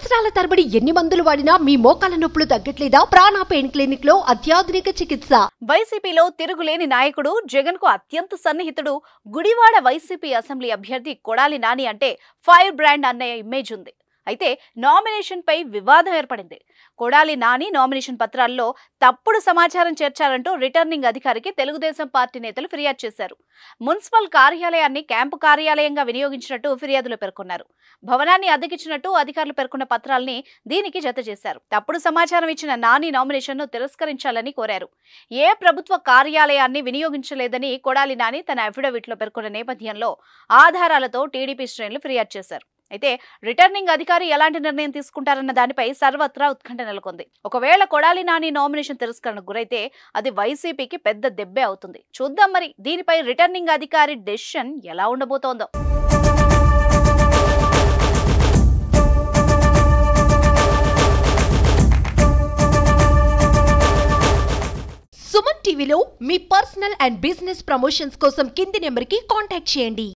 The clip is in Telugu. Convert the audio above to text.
సంవత్సరాల తరబడి ఎన్ని మందులు వాడినా మీ మోకాల నొప్పులు తగ్గట్లేదా? ప్రాణ పెయిన్ క్లినిక్ లో అత్యాధునిక చికిత్స. వైసీపీలో తిరుగులేని నాయకుడు, జగన్ కు అత్యంత సన్నిహితుడు, గుడివాడ వైసీపీ అసెంబ్లీ అభ్యర్థి కొడాలి నాని అంటే ఫైర్ బ్రాండ్ అనే ఇమేజ్ ఉంది. అయితే నామినేషన్ పై వివాదం ఏర్పడింది. కొడాలి నాని నామినేషన్ పత్రాల్లో తప్పుడు సమాచారం చేర్చారంటూ రిటర్నింగ్ అధికారికి తెలుగుదేశం పార్టీ నేతలు ఫిర్యాదు చేశారు. మున్సిపల్ కార్యాలయాన్ని క్యాంపు కార్యాలయంగా వినియోగించినట్టు ఫిర్యాదులో పేర్కొన్నారు. భవనాన్ని అద్దెకిచ్చినట్టు అధికారులు పేర్కొన్న పత్రాల్ని దీనికి జత చేశారు. తప్పుడు సమాచారం ఇచ్చిన నాని నామినేషన్ను తిరస్కరించాలని కోరారు. ఏ ప్రభుత్వ కార్యాలయాన్ని వినియోగించలేదని కొడాలి నాని తన అఫిడవిట్లో పేర్కొన్న నేపథ్యంలో ఆధారాలతో టీడీపీ శ్రేణులు ఫిర్యాదు చేశారు. అయితే రిటర్నింగ్ అధికారి ఎలాంటి నిర్ణయం తీసుకుంటారన్న దానిపై సర్వత్రా ఉత్కంఠ నెలకొంది. ఒకవేళ కొడాలి నాని నామినేషన్ తిరస్కరణకు గురైతే అది వైసీపీకి పెద్ద దెబ్బే అవుతుంది. చూద్దాం మరి దీనిపై రిటర్నింగ్ అధికారి డెసిషన్ ఎలా ఉండబోతోందో. సుమన్ టీవీలో మీ పర్సనల్ అండ్ బిజినెస్ ప్రమోషన్స్ కోసం కింది నెంబర్కి కాంటాక్ట్ చేయండి.